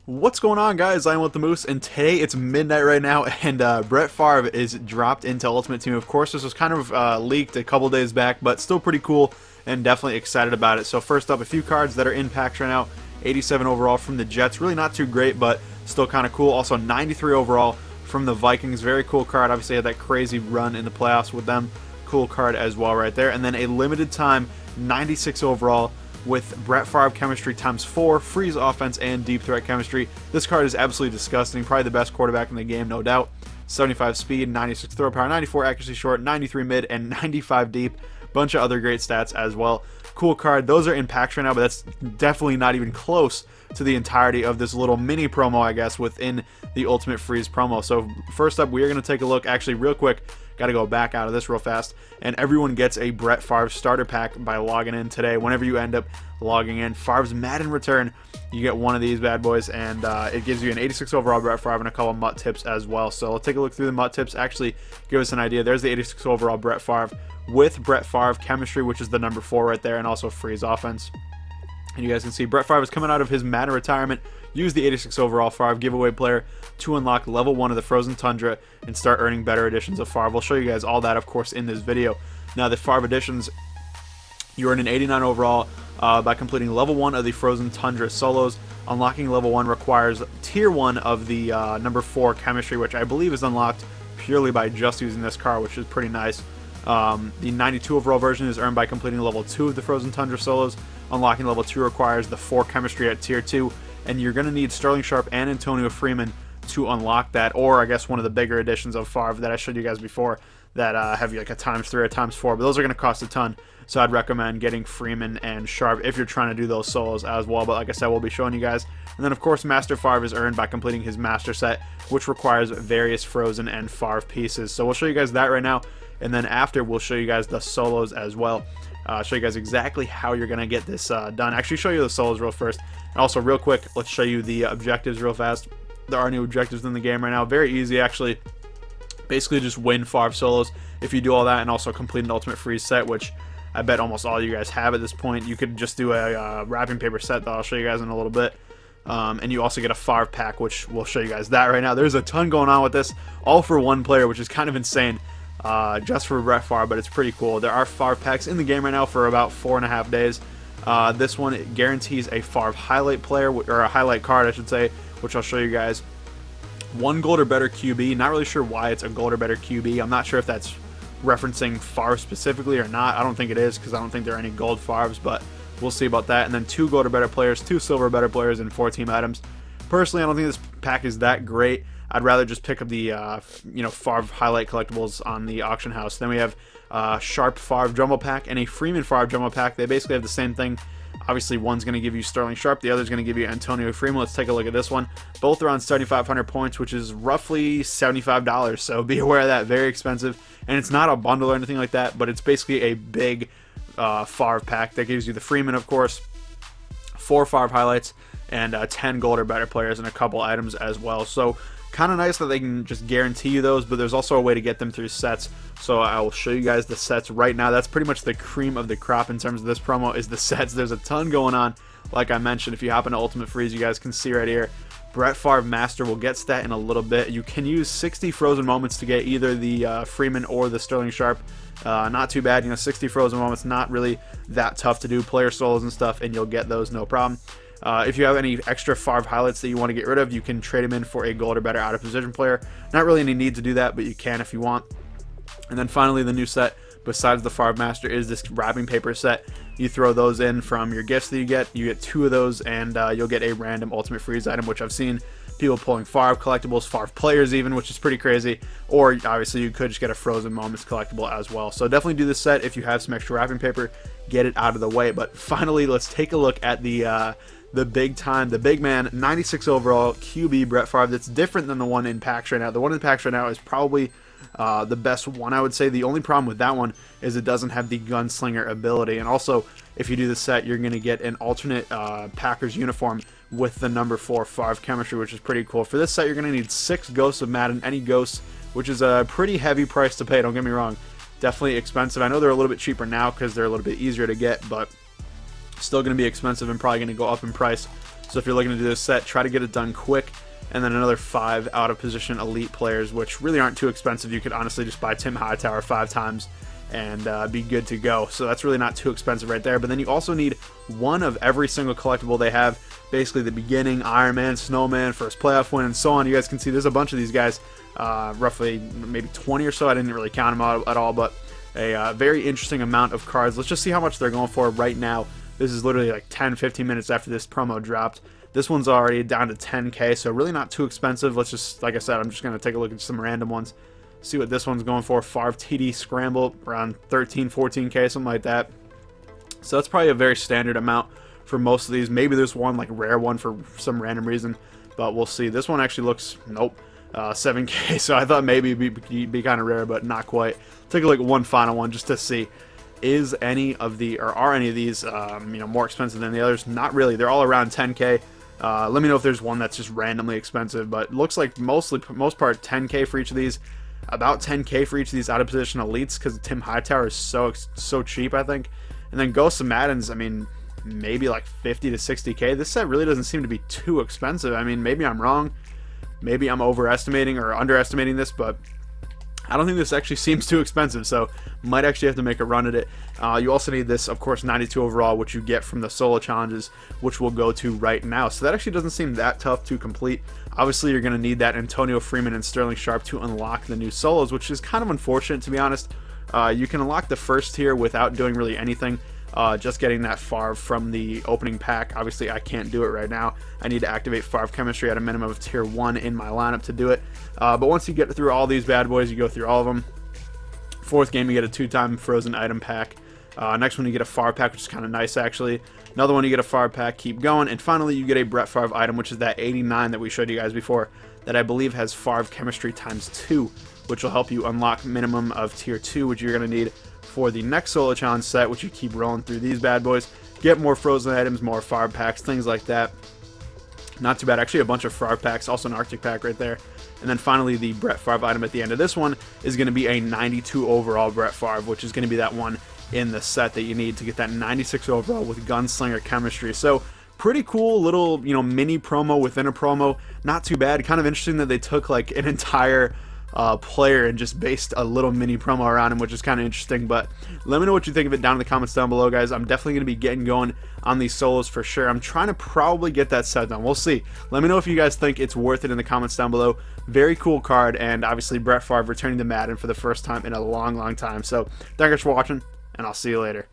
What's going on, guys? I'm with the Moose, and today it's midnight right now, and Brett Favre is dropped into Ultimate Team. Of course, this was kind of leaked a couple days back, but still pretty cool, and definitely excited about it. So first up, a few cards that are in packs right now. 87 overall from the Jets, really not too great, but still kind of cool. Also 93 overall from the Vikings, very cool card. Obviously had that crazy run in the playoffs with them. Cool card as well right there. And then a limited time 96 overall with Brett Favre chemistry times 4, freeze offense, and deep threat chemistry. This card is absolutely disgusting. Probably the best quarterback in the game, no doubt. 75 speed, 96 throw power, 94 accuracy short, 93 mid, and 95 deep. Bunch of other great stats as well. Cool card. Those are in packs right now, but that's definitely not even close to the entirety of this little mini promo, I guess, within the Ultimate Freeze promo. So first up, we are going to take a look, actually real quick, got to go back out of this real fast, and everyone gets a Brett Favre starter pack by logging in today. Whenever you end up logging in, Favre's Madden return, you get one of these bad boys, and it gives you an 86 overall Brett Favre and a couple MUT tips as well. So let's take a look through the MUT tips, actually give us an idea. There's the 86 overall Brett Favre with Brett Favre chemistry, which is the number 4 right there, and also freeze offense. And you guys can see Brett Favre is coming out of his Madden retirement. Use the 86 overall Favre giveaway player to unlock level 1 of the Frozen Tundra and start earning better editions of Favre. We'll show you guys all that, of course, in this video. Now, the Favre editions, you earn an 89 overall by completing level 1 of the Frozen Tundra solos. Unlocking level 1 requires tier 1 of the number 4 chemistry, which I believe is unlocked purely by just using this card, which is pretty nice. The 92 overall version is earned by completing level 2 of the Frozen Tundra solos. Unlocking level 2 requires the 4 chemistry at tier 2, and you're going to need Sterling Sharp and Antonio Freeman to unlock that, or I guess one of the bigger editions of Favre that I showed you guys before that have like a times 3 or times 4, but those are going to cost a ton, so I'd recommend getting Freeman and Sharp if you're trying to do those solos as well. But like I said, we'll be showing you guys. And then of course Master Favre is earned by completing his Master set, which requires various Frozen and Favre pieces. So we'll show you guys that right now, and then after we'll show you guys the solos as well. Show you guys exactly how you're going to get this done. Actually show you the solos real first. And also real quick, let's show you the objectives real fast. There are new objectives in the game right now. Very easy actually. Basically just win Favre solos if you do all that, and also complete an Ultimate Freeze set, which I bet almost all you guys have at this point. You could just do a wrapping paper set that I'll show you guys in a little bit. And you also get a Favre pack, which we'll show you guys that right now. There's a ton going on with this, all for one player, which is kind of insane. Just for Brett Favre, but it's pretty cool. There are Favre packs in the game right now for about 4.5 days. This one, it guarantees a Favre highlight player, or a highlight card I should say, which I'll show you guys. 1 gold or better QB. Not really sure why it's a gold or better QB. I'm not sure if that's referencing Favre specifically or not. I don't think it is, because I don't think there are any gold Favres, but we'll see about that. And then 2 gold or better players, 2 silver or better players, and 4 team items. Personally, I don't think this pack is that great. I'd rather just pick up the Favre highlight collectibles on the auction house. Then we have Sharp Favre Jumbo Pack and a Freeman Favre Jumbo Pack. They basically have the same thing. Obviously, one's going to give you Sterling Sharp, the other's going to give you Antonio Freeman. Let's take a look at this one. Both are on 7,500 points, which is roughly $75, so be aware of that. Very expensive, and it's not a bundle or anything like that, but it's basically a big Favre pack that gives you the Freeman, of course, 4 Favre highlights, and 10 gold or better players, and a couple items as well. So kind of nice that they can just guarantee you those, but there's also a way to get them through sets. So I will show you guys the sets right now. That's pretty much the cream of the crop in terms of this promo, is the sets. There's a ton going on. Like I mentioned, if you hop into Ultimate Freeze, you guys can see right here, Brett Favre Master. We'll get stat in a little bit. You can use 60 frozen moments to get either the Freeman or the Sterling Sharp. Not too bad, 60 frozen moments, not really that tough to do. Player solos and stuff, and you'll get those no problem. If you have any extra Favre highlights that you want to get rid of, you can trade them in for a gold or better out of position player. Not really any need to do that, but you can if you want. And then finally, the new set, besides the Favre Master, is this wrapping paper set. You throw those in from your gifts that you get. You get 2 of those, and you'll get a random Ultimate Freeze item, which I've seen people pulling Favre collectibles, Favre players even, which is pretty crazy. Or obviously you could just get a Frozen Moments collectible as well. So definitely do this set if you have some extra wrapping paper. Get it out of the way. But finally, let's take a look at the big time, the big man, 96 overall QB Brett Favre. That's different than the one in packs right now. The one in packs right now is probably the best one, I would say. The only problem with that one is it doesn't have the gunslinger ability. And also, if you do the set, you're going to get an alternate Packers uniform with the number 4 Favre chemistry, which is pretty cool. For this set, you're going to need 6 Ghosts of Madden, any Ghosts, which is a pretty heavy price to pay, don't get me wrong. Definitely expensive. I know they're a little bit cheaper now because they're a little bit easier to get, but still going to be expensive and probably going to go up in price. So if you're looking to do this set, try to get it done quick. And then another 5 out of position elite players, which really aren't too expensive. You could honestly just buy Tim Hightower 5 times and be good to go. So that's really not too expensive right there. But then you also need one of every single collectible they have. Basically the beginning, Iron Man, Snowman, first playoff win, and so on. You guys can see there's a bunch of these guys, roughly maybe 20 or so. I didn't really count them out at all, but a very interesting amount of cards. Let's just see how much they're going for right now. This is literally like 10-15 minutes after this promo dropped. This one's already down to 10k, so really not too expensive. Let's just, like I said, I'm just going to take a look at some random ones. See what this one's going for. Favre TD Scramble, around 13-14k, something like that. So that's probably a very standard amount for most of these. Maybe there's one, like rare one for some random reason, but we'll see. This one actually looks, nope, 7k, so I thought maybe it'd be kind of rare, but not quite. Take a look at one final one just to see. Is any of the, or are any of these, more expensive than the others? Not really. They're all around 10k. Let me know if there's one that's just randomly expensive, but it looks like most part 10k for each of these, about 10k for each of these out of position elites, because Tim Hightower is so cheap, I think. And then Ghosts of Maddens, I mean, maybe like 50 to 60k. This set really doesn't seem to be too expensive. I mean, maybe I'm wrong, maybe I'm overestimating or underestimating this, but I don't think this actually seems too expensive, so might actually have to make a run at it. You also need this, of course, 92 overall, which you get from the solo challenges, which we'll go to right now. So that actually doesn't seem that tough to complete. Obviously, you're going to need that Antonio Freeman and Sterling Sharp to unlock the new solos, which is kind of unfortunate, to be honest. You can unlock the first tier without doing really anything. Just getting that Favre from the opening pack. Obviously, I can't do it right now. I need to activate Favre Chemistry at a minimum of tier 1 in my lineup to do it. But once you get through all these bad boys, you go through all of them. Fourth game, you get a 2-time Frozen item pack. Next one, you get a Favre pack, which is kind of nice, actually. Another one, you get a Favre pack. Keep going. And finally, you get a Brett Favre item, which is that 89 that we showed you guys before, that I believe has Favre Chemistry ×2, which will help you unlock minimum of tier 2, which you're going to need for the next solo challenge set, which you keep rolling through these bad boys. Get more Frozen items, more Favre packs, things like that. Not too bad. Actually, a bunch of Favre packs, also an Arctic pack right there. And then finally, the Brett Favre item at the end of this one is going to be a 92 overall Brett Favre, which is going to be that one in the set that you need to get that 96 overall with Gunslinger Chemistry. So pretty cool little, mini promo within a promo. Not too bad. Kind of interesting that they took like an entire player and just based a little mini promo around him, which is kind of interesting. But let me know what you think of it down in the comments down below, guys. I'm definitely going to be getting going on these solos for sure. I'm trying to probably get that set done. We'll see. Let me know if you guys think it's worth it in the comments down below. Very cool card, and obviously Brett Favre returning to Madden for the first time in a long time. So thank you guys for watching, and I'll see you later.